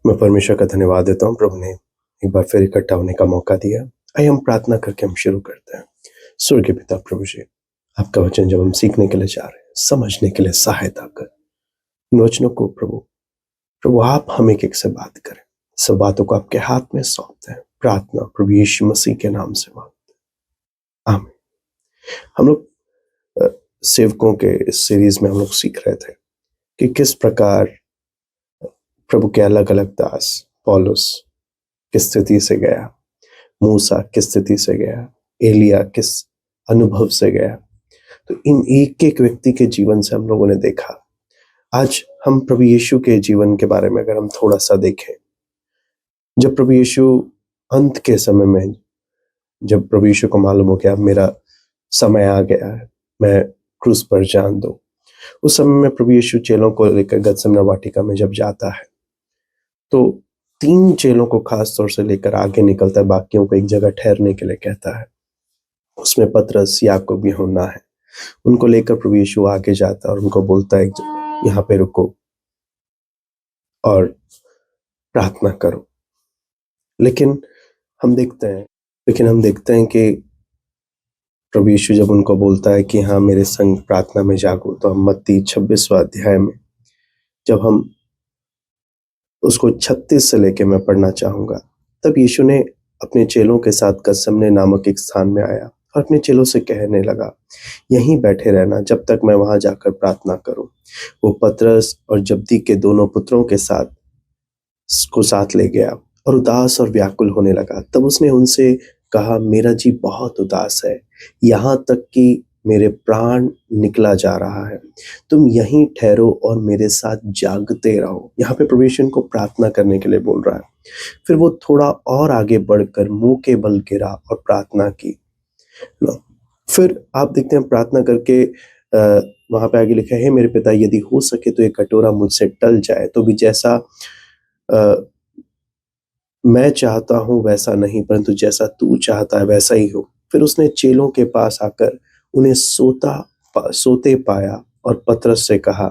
मैं परमेश्वर का धन्यवाद देता हूँ, प्रभु ने एक बार फिर इकट्ठा होने का मौका दिया। आइए हम प्रार्थना करके हम शुरू करते हैं। स्वर्गीय पिता प्रभु जी, आपका वचन जब हम सीखने के लिए जा रहे हैं, समझने के लिए सहायता कर इन वचनों को प्रभु आप हम एक से बात करें। सब बातों को आपके हाथ में सौंपते हैं। प्रार्थना प्रभु यीशु मसीह के नाम से मांगते हैं, आमीन। हम लोग सेवकों के इस सीरीज में हम लोग सीख रहे थे कि किस प्रकार प्रभु के अलग अलग दास, पौलुस किस स्थिति से गया, मूसा किस स्थिति से गया, एलिया किस अनुभव से गया। तो इन एक एक व्यक्ति के जीवन से हम लोगों ने देखा। आज हम प्रभु यीशु के जीवन के बारे में अगर हम थोड़ा सा देखें, जब प्रभु यीशु अंत के समय में, जब प्रभु यीशु को मालूम हो गया मेरा समय आ गया है, मैं क्रूस पर जान दूं, उस समय में प्रभु यीशु चेलों को लेकर गतसमना वाटिका में जब जाता है तो 3 चेलों को खास तौर से लेकर आगे निकलता है, बाकियों को एक जगह ठहरने के लिए कहता है। उसमें पतरस, याकूब, यूहन्ना है। उनको लेकर प्रभु यीशु आगे जाता है और उनको बोलता है यहाँ पे रुको और प्रार्थना करो। लेकिन हम देखते हैं कि प्रभु यीशु जब उनको बोलता है कि हाँ मेरे संग प्रार्थना में जागो, तो हम मत्ती 26वां अध्याय में जब हम उसको 36 से लेके मैं पढ़ना चाहूंगा, तब यीशु ने अपने चेलों के साथ गतसमने नामक एक स्थान में आया और अपने चेलों से कहने लगा, यहीं बैठे रहना जब तक मैं वहां जाकर प्रार्थना करूं। वो पतरस और जब्दी के दोनों पुत्रों के साथ ले गया और उदास और व्याकुल होने लगा। तब उसने उनसे कहा, मेरा जी बहुत उदास है, यहाँ तक कि मेरे प्राण निकला जा रहा है। तुम यहीं ठहरो और मेरे साथ जागते रहो। यहाँ पे प्रभु यीशु को प्रार्थना करने के लिए बोल रहा है। फिर वो थोड़ा और आगे बढ़कर मुंह के बल गिरा और प्रार्थना की। फिर आप देखते हैं प्रार्थना करके वहां पे आगे लिखा है, मेरे पिता यदि हो सके तो ये कटोरा मुझसे टल जाए, तो भी जैसा मैं चाहता हूं वैसा नहीं, परंतु जैसा तू चाहता है वैसा ही हो। फिर उसने चेलों के पास आकर उन्हें सोते पाया और पतरस से कहा,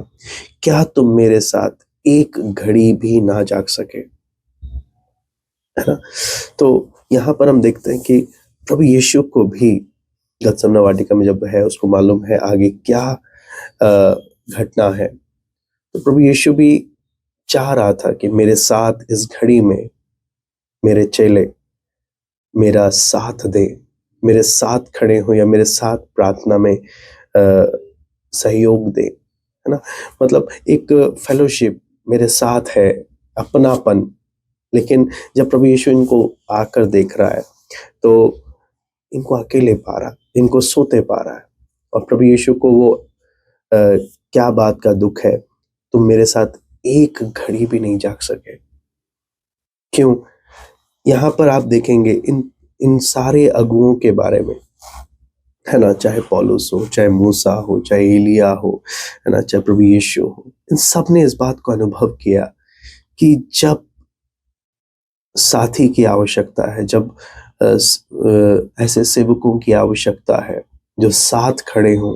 क्या तुम मेरे साथ एक घड़ी भी ना जाग सके? है ना? तो यहाँ पर हम देखते हैं कि प्रभु यीशु को भी गतसमना वाटिका में जब है, उसको मालूम है आगे क्या घटना है। तो प्रभु यीशु भी चाह रहा था कि मेरे साथ इस घड़ी में मेरे चेले मेरा साथ दे, मेरे साथ खड़े हो या मेरे साथ प्रार्थना में सहयोग दे, है ना? मतलब एक फेलोशिप मेरे साथ है, अपनापन। लेकिन जब प्रभु यीशु इनको आकर देख रहा है तो इनको अकेले पा रहा, इनको सोते पा रहा है। और प्रभु यीशु को वो क्या बात का दुख है, तुम मेरे साथ एक घड़ी भी नहीं जाग सके। क्यों? यहाँ पर आप देखेंगे इन सारे अगुओं के बारे में, है ना, चाहे पौलुस हो, चाहे मूसा हो, चाहे एलिया हो, है ना, चाहे प्रभु यीशु हो, इन सब ने इस बात को अनुभव किया कि जब साथी की आवश्यकता है, जब ऐसे सेवकों की आवश्यकता है जो साथ खड़े हों,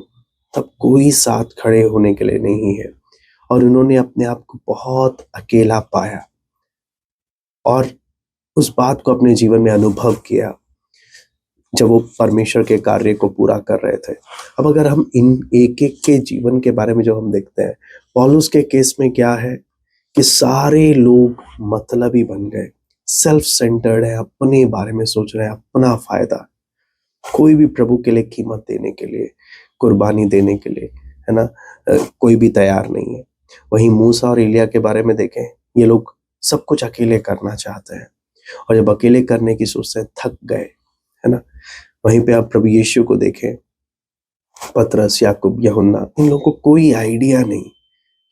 तब कोई साथ खड़े होने के लिए नहीं है। और उन्होंने अपने आप को बहुत अकेला पाया और उस बात को अपने जीवन में अनुभव किया जब वो परमेश्वर के कार्य को पूरा कर रहे थे। अब अगर हम इन एक एक के जीवन के बारे में जो हम देखते हैं, पौलुस के केस में क्या है कि सारे लोग मतलबी बन गए, सेल्फ सेंटर्ड है, अपने बारे में सोच रहे हैं, अपना फायदा। कोई भी प्रभु के लिए कीमत देने के लिए, कुर्बानी देने के लिए, है ना, कोई भी तैयार नहीं है। वहीं मूसा और एलिया के बारे में देखें, ये लोग सब कुछ अकेले करना चाहते हैं और जब अकेले करने की सोचते हैं थक गए, है ना। वहीं पे आप प्रभु यीशु को देखें, पतरस, याकूब, यूहन्ना, इन लोगों को कोई आइडिया नहीं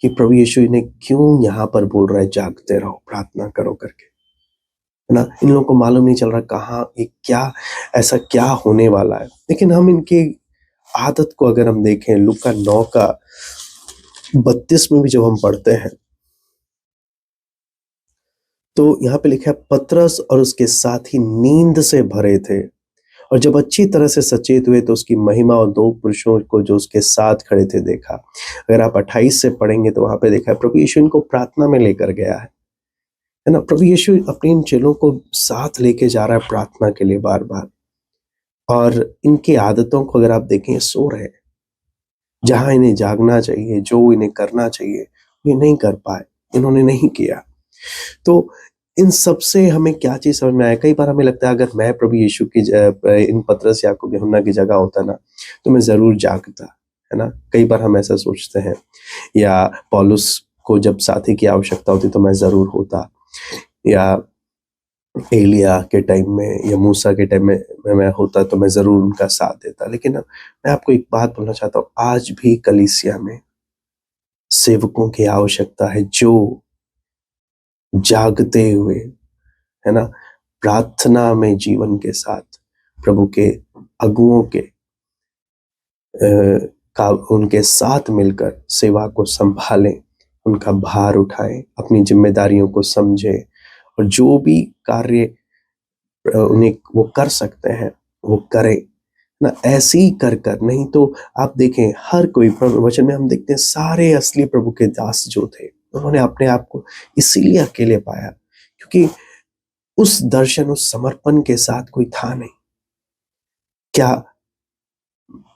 कि प्रभु यीशु इन्हें क्यों यहाँ पर बोल रहा है जागते रहो, प्रार्थना करो करके, है ना। इन लोगों को मालूम नहीं चल रहा कहाँ एक क्या ऐसा क्या होने वाला है। लेकिन हम इनकी आदत को अगर हम देखें, लूका 9 का 32 में भी जब हम पढ़ते हैं तो यहाँ पे लिखा है, पतरस और उसके साथी नींद से भरे थे और जब अच्छी तरह से सचेत हुए तो उसकी महिमा और 2 पुरुषों को जो उसके साथ खड़े थे देखा। अगर आप 28 से पढ़ेंगे तो वहां पे देखा है प्रभु यीशु इनको प्रार्थना में लेकर गया है। है ना। प्रभु यीशु अपने इन चेलों को साथ लेके जा रहा है प्रार्थना के लिए बार बार, और इनकी आदतों को अगर आप देखें, ये सो रहे हैं। जहां इन्हें जागना चाहिए, जो इन्हें करना चाहिए, ये नहीं कर पाए, इन्होंने नहीं किया। तो इन सब से हमें क्या चीज समझ में आया, कई बार हमें लगता है अगर मैं प्रभु यीशु की इन पतरस याकूब यूहन्ना की जगह होता ना, तो मैं जरूर जागता, है ना। कई बार हम ऐसा सोचते हैं। या पौलुस को जब साथी की आवश्यकता होती तो मैं जरूर होता, या एलिया के टाइम में या मूसा के टाइम में मैं होता तो मैं जरूर उनका साथ देता। लेकिन मैं आपको एक बात बोलना चाहता हूँ, आज भी कलीसिया में सेवकों की आवश्यकता है जो जागते हुए, है ना, प्रार्थना में जीवन के साथ प्रभु के अगुओं के का उनके साथ मिलकर सेवा को संभालें, उनका भार उठाएं, अपनी जिम्मेदारियों को समझें, और जो भी कार्य उन्हें वो कर सकते हैं वो करें ना। ऐसे ही कर कर, नहीं तो आप देखें हर कोई वचन में हम देखते हैं सारे असली प्रभु के दास जो थे, उन्होंने अपने आप को इसीलिए अकेले पाया क्योंकि उस दर्शन, उस समर्पण के साथ कोई था नहीं। क्या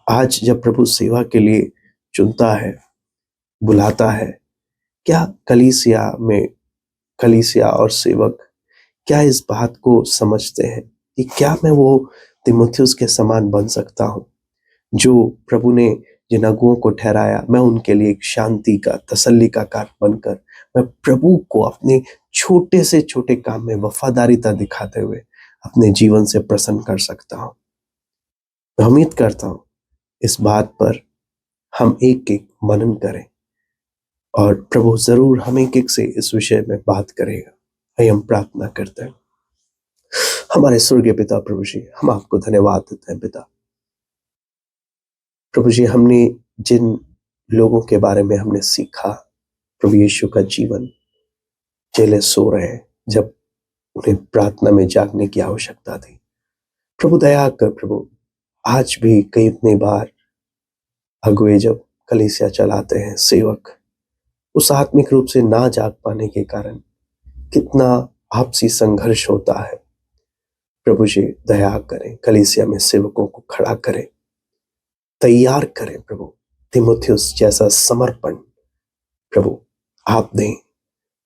आज जब प्रभु सेवा के लिए चुनता है, बुलाता है, क्या कलीसिया और सेवक क्या इस बात को समझते हैं कि क्या मैं वो तीमुथियुस के समान बन सकता हूं, जो प्रभु ने जिन अगुओं को ठहराया, मैं उनके लिए एक शांति का, तसल्ली का कारण बनकर मैं प्रभु को अपने छोटे से छोटे काम में वफादारीता दिखाते हुए अपने जीवन से प्रसन्न कर सकता हूं। मैं उम्मीद करता हूं इस बात पर हम एक एक मनन करें, और प्रभु जरूर हम एक एक से इस विषय में बात करेगा। आइए हम प्रार्थना करते हैं। हमारे स्वर्गीय पिता प्रभु जी, हम आपको धन्यवाद देते हैं पिता। प्रभु जी, हमने जिन लोगों के बारे में हमने सीखा, प्रभु यीशु का जीवन, चेले सो रहे हैं जब उन्हें प्रार्थना में जागने की आवश्यकता थी। प्रभु दया कर प्रभु, आज भी कई बार अगुए जब कलीसिया चलाते हैं, सेवक उस आत्मिक रूप से ना जाग पाने के कारण कितना आपसी संघर्ष होता है। प्रभु जी दया करें, कलीसिया में सेवकों को खड़ा करें, तैयार करें प्रभु, तीमुथियुस जैसा समर्पण प्रभु आप दें।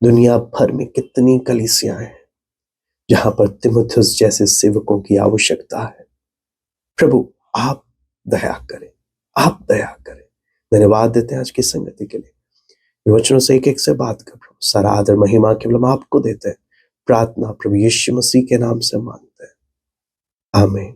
दुनिया भर में कितनी कलीसियां हैं जहां पर तीमुथियुस जैसे सेवकों की आवश्यकता है। प्रभु आप दया करें, आप दया करें। धन्यवाद देते हैं आज की संगति के लिए। इन वचनों से एक एक से बात कर प्रभु, सारा आदर महिमा केवल हम आपको देते हैं। प्रार्थना प्रभु यीशु मसीह के नाम से मांगते हैं, आमीन।